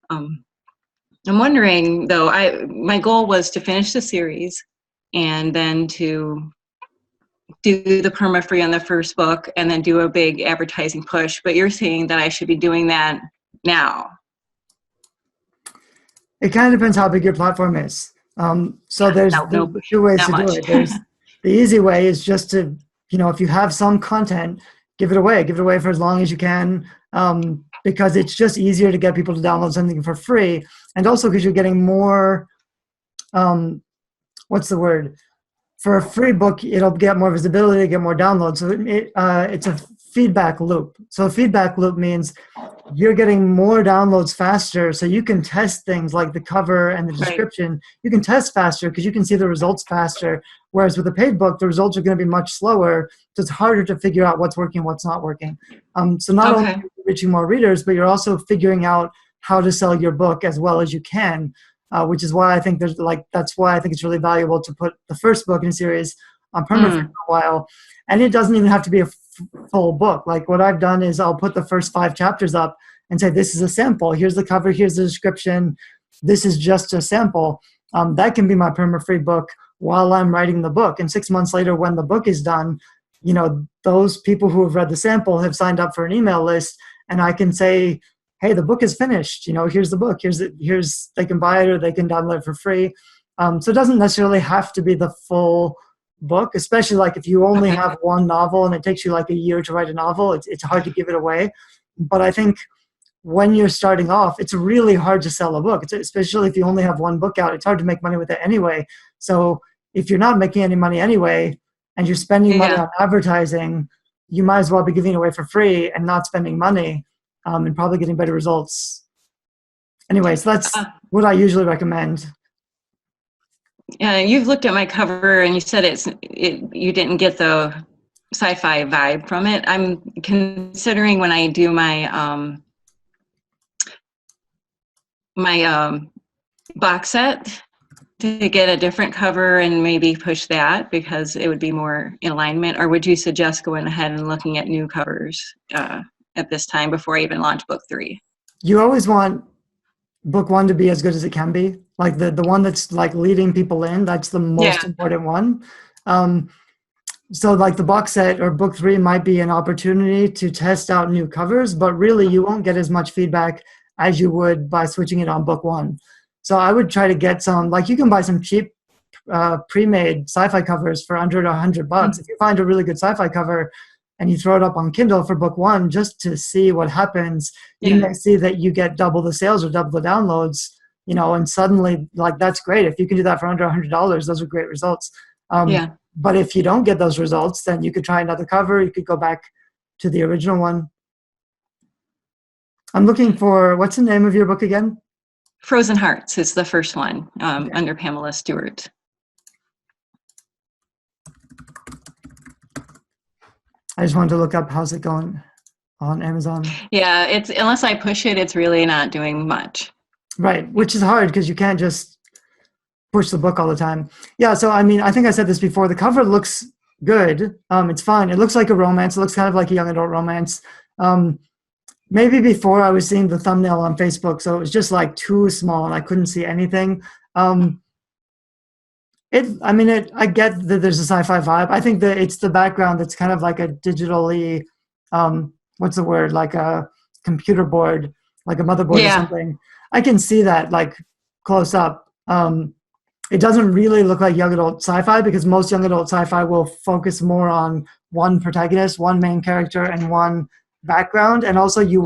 I'm wondering though, my goal was to finish the series and then to do the perma-free on the first book and then do a big advertising push, but you're saying that I should be doing that now. It kind of depends how big your platform is. So there's two ways to do it. There's the easy way is just to, if you have some content, give it away for as long as you can, because it's just easier to get people to download something for free. And also because you're getting more, what's the word? For a free book, it'll get more visibility, get more downloads. So it's a feedback loop. So a feedback loop means you're getting more downloads faster, so you can test things like the cover and the description. Right. You can test faster because you can see the results faster. Whereas with a paid book, the results are going to be much slower, so it's harder to figure out what's working, what's not working. So not only are you reaching more readers, but you're also figuring out how to sell your book as well as you can, which is why I think that's why I think it's really valuable to put the first book in a series on Permafree for a while. And it doesn't even have to be a full book. Like what I've done is I'll put the first 5 chapters up and say, this is a sample. Here's the cover. Here's the description. This is just a sample. That can be my Permafree book while I'm writing the book. And 6 months later, when the book is done, those people who have read the sample have signed up for an email list, and I can say, hey, the book is finished. Here's the book. Here's they can buy it or they can download it for free. So it doesn't necessarily have to be the full book, especially like if you only have one novel and it takes you like a year to write a novel, it's hard to give it away. But I think when you're starting off, it's really hard to sell a book. Especially if you only have one book out, it's hard to make money with it anyway. So if you're not making any money anyway, and you're spending money on advertising, you might as well be giving it away for free and not spending money, and probably getting better results. Anyway, so that's what I usually recommend. You've looked at my cover and you said you didn't get the sci-fi vibe from it. I'm considering when I do my box set to get a different cover and maybe push that because it would be more in alignment. Or would you suggest going ahead and looking at new covers at this time before I even launch book 3? You always want book 1 to be as good as it can be. Like the one that's like leading people in, that's the most important one. So like the box set or book 3 might be an opportunity to test out new covers, but really you won't get as much feedback as you would by switching it on book 1. So I would try to get some, like you can buy some cheap pre-made sci-fi covers for under $100. If you find a really good sci-fi cover and you throw it up on Kindle for book 1 just to see what happens, you may see that you get double the sales or double the downloads, and suddenly, like, that's great. If you can do that for under $100, those are great results. But if you don't get those results, then you could try another cover. You could go back to the original one. I'm looking for, what's the name of your book again? Frozen Hearts is the first one, under Pamela Stewart. I just wanted to look up, how's it going on Amazon? Yeah, unless I push it, it's really not doing much. Right, which is hard because you can't just push the book all the time. Yeah, so I mean, I think I said this before. The cover looks good. It's fine. It looks like a romance. It looks kind of like a young adult romance. Maybe before I was seeing the thumbnail on Facebook, so it was just like too small and I couldn't see anything. I get that there's a sci-fi vibe. I think that it's the background that's kind of like a digitally, what's the word, like a computer board, like a motherboard or something. I can see that like close up. It doesn't really look like young adult sci-fi because most young adult sci-fi will focus more on one protagonist, one main character, and one background. And also you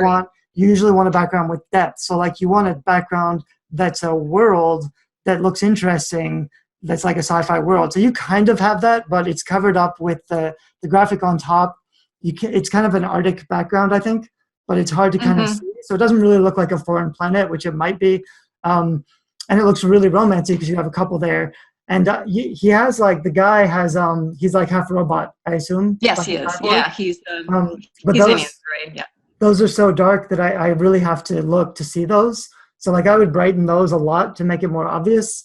usually want a background with depth. So like you want a background that's a world that looks interesting, that's like a sci-fi world. So you kind of have that, but it's covered up with the graphic on top. It's kind of an Arctic background, I think, but it's hard to kind of see. So it doesn't really look like a foreign planet, which it might be. And it looks really romantic because you have a couple there. And he has like, the guy has, he's like half robot, I assume. Yes, like he is. Yeah, he's but those are so dark that I really have to look to see those. So like I would brighten those a lot to make it more obvious.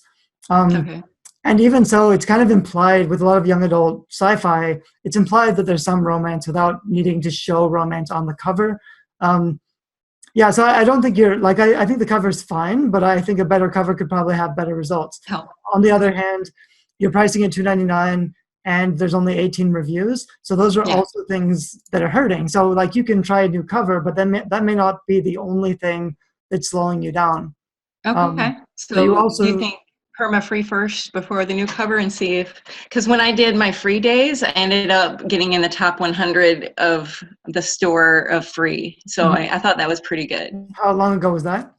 And even so, it's kind of implied with a lot of young adult sci-fi, it's implied that there's some romance without needing to show romance on the cover. Yeah, so I don't think you're like I think the cover's fine, but I think a better cover could probably have better results. Help. On the other hand, you're pricing at $2.99 and there's only 18 reviews. So those are Yeah. also things that are hurting. So like you can try a new cover, but then that may not be the only thing that's slowing you down. Okay. So you So do you also, think perma-free first before the new cover and see if, because when I did my free days, I ended up getting in the top 100 of the store of free. So Mhm. I thought that was pretty good. How long ago was that?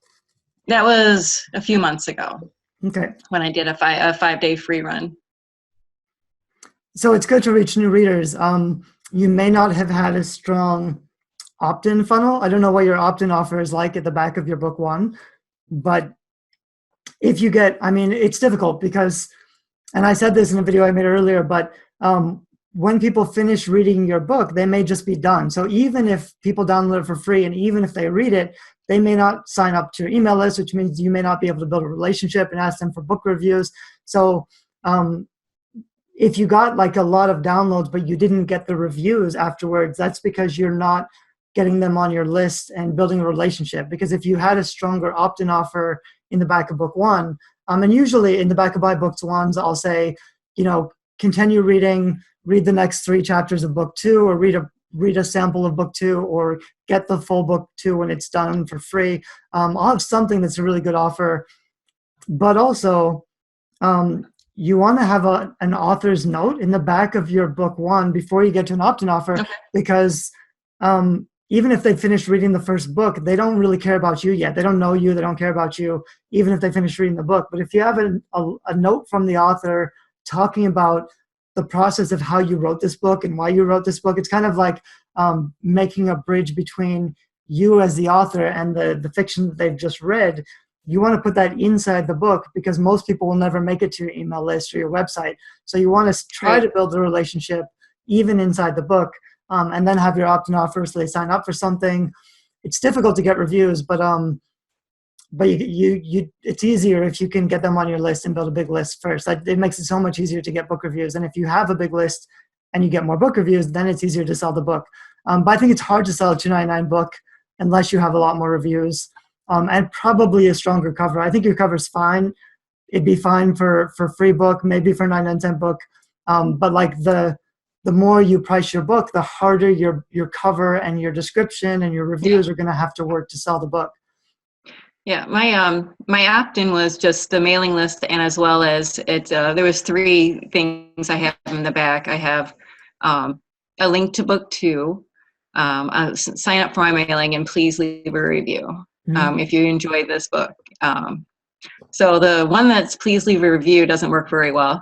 That was a few months ago Okay. when I did a 5-day free run. So it's good to reach new readers. You may not have had a strong opt-in funnel. I don't know what your opt-in offer is like at the back of your book one, but if you get, I mean, it's difficult because, and I said this in a video I made earlier, but when people finish reading your book, they may just be done. So even if people download it for free and even if they read it, they may not sign up to your email list, which means you may not be able to build a relationship and ask them for book reviews. So if you got like a lot of downloads, but you didn't get the reviews afterwards, that's because you're not getting them on your list and building a relationship. Because if you had a stronger opt-in offer in the back of book one, and usually in the back of my books ones, I'll say, you know, continue reading, read the next 3 chapters of book 2, or read a sample of book 2, or get the full book 2 when it's done for free. I'll have something that's a really good offer, but also you want to have an author's note in the back of your book one before you get to an opt-in offer, Okay. because even if they finish reading the first book, they don't really care about you yet. They don't know you. They don't care about you, even if they finish reading the book. But if you have a note from the author talking about the process of how you wrote this book and why you wrote this book, it's kind of like making a bridge between you as the author and the fiction that they've just read. You want to put that inside the book because most people will never make it to your email list or your website. So you want to try to build a relationship even inside the book, and then have your opt-in offer so they sign up for something. It's difficult to get reviews, but it's easier if you can get them on your list and build a big list first. It makes it so much easier to get book reviews. And if you have a big list and you get more book reviews, then it's easier to sell the book. But I think it's hard to sell a $2.99 book unless you have a lot more reviews. And probably a stronger cover. I think your cover's fine. It'd be fine for free book, maybe for 99-cent book. But like the more you price your book, the harder your cover and your description and your reviews are going to have to work to sell the book. Yeah, my opt-in was just the mailing list, and as well as it. There was 3 things I have in the back. I have a link to book 2, sign up for my mailing, and please leave a review if you enjoy this book. So the one that's please leave a review doesn't work very well,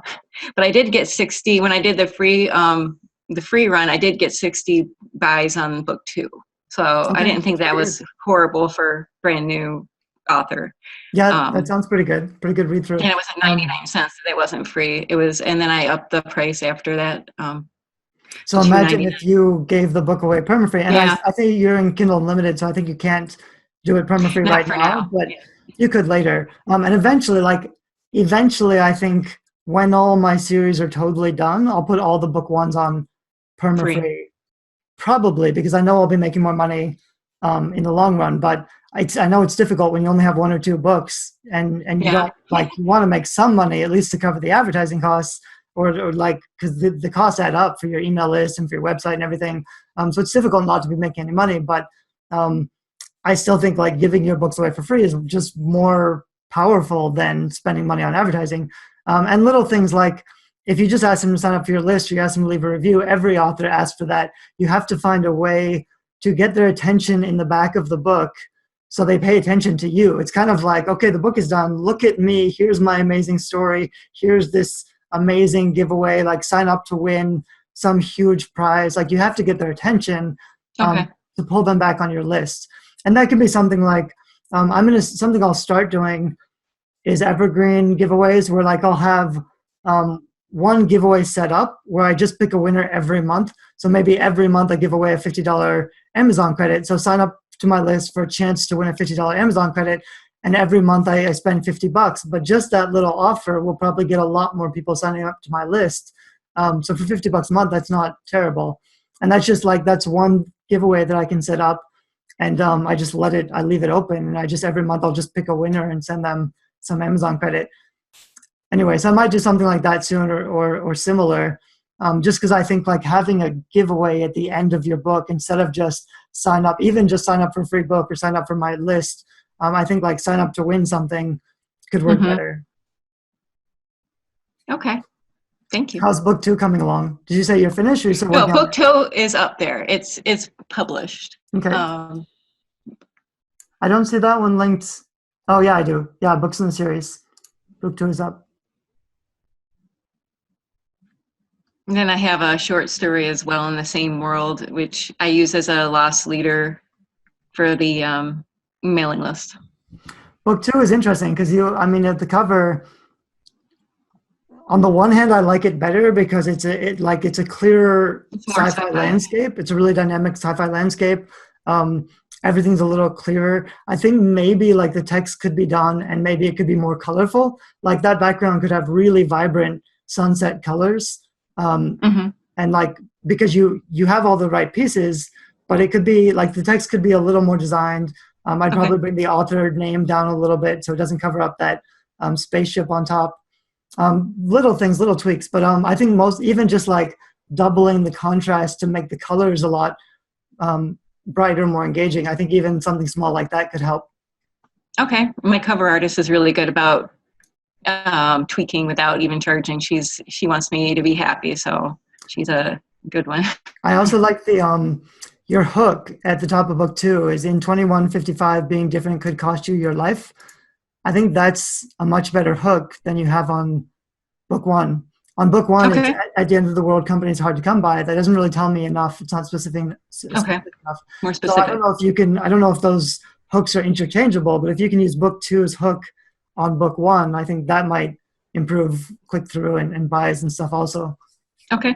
but I did get 60 when I did the free run. I did get 60 buys on book 2, so Okay, I didn't think that was horrible for brand new author. Yeah, that sounds pretty good. Pretty good read through. And it was at 99 cents. It wasn't free. It was, and then I upped the price after that. So To imagine $2.99. if you gave the book away permafree, and Yeah, I think you're in Kindle Unlimited, so I think you can't do it permafree not right for now, now. but Yeah. you could later. And eventually, I think when all my series are totally done, I'll put all the book ones on Free. permafree, probably because I know I'll be making more money in the long run. But I know it's difficult when you only have 1 or 2 books, and you Yeah. don't you want to make some money at least to cover the advertising costs, or like because the costs add up for your email list and for your website and everything. So it's difficult not to be making any money, but I still think like giving your books away for free is just more powerful than spending money on advertising. And little things like if you just ask them to sign up for your list, or you ask them to leave a review, every author asks for that. You have to find a way to get their attention in the back of the book so they pay attention to you. It's kind of like, okay, the book is done. Look at me. Here's my amazing story. Here's this amazing giveaway. Like sign up to win some huge prize. Like you have to get their attention Okay. to pull them back on your list. And that could be something like something I'll start doing is evergreen giveaways where like I'll have one giveaway set up where I just pick a winner every month. So maybe every month I give away a $50 Amazon credit. So sign up to my list for a chance to win a $50 Amazon credit. And every month I spend $50. But just that little offer will probably get a lot more people signing up to my list. So for $50 a month, that's not terrible. And that's just like, that's one giveaway that I can set up. and I just I leave it open, and I just every month I'll just pick a winner and send them some Amazon credit. Anyway, so I might do something like that soon, or similar, just because I think like having a giveaway at the end of your book instead of just sign up for a free book or sign up for my list. I think like sign up to win something could work better. Okay. Thank you. How's book 2 coming along? Did you say you're finished, or you still working on it? No, book 2 is up there. It's published. Okay. I don't see that one linked. Oh yeah, I do. Yeah, books in the series. Book 2 is up. And then I have a short story as well in the same world, which I use as a loss leader for the mailing list. Book 2 is interesting because at the cover, on the one hand, I like it better because it's a clearer sci-fi landscape. It's a really dynamic sci-fi landscape. Everything's a little clearer. I think maybe like the text could be done and maybe it could be more colorful. Like that background could have really vibrant sunset colors. And like, because you have all the right pieces, but it could be like the text could be a little more designed. I'd probably bring the author name down a little bit so it doesn't cover up that spaceship on top. Little things, little tweaks, but I think even just like doubling the contrast to make the colors a lot brighter, more engaging. I think even something small like that could help. Okay. My cover artist is really good about tweaking without even charging. She wants me to be happy, so she's a good one. I also like the your hook at the top of book 2 is in 2155 being different could cost you your life. I think that's a much better hook than you have on book 1. On book 1, it's at the end of the world, company is hard to come by. That doesn't really tell me enough. It's not specific enough. More specific. So I don't know if those hooks are interchangeable, but if you can use book 2's hook on book 1, I think that might improve click-through and buys and stuff also. Okay.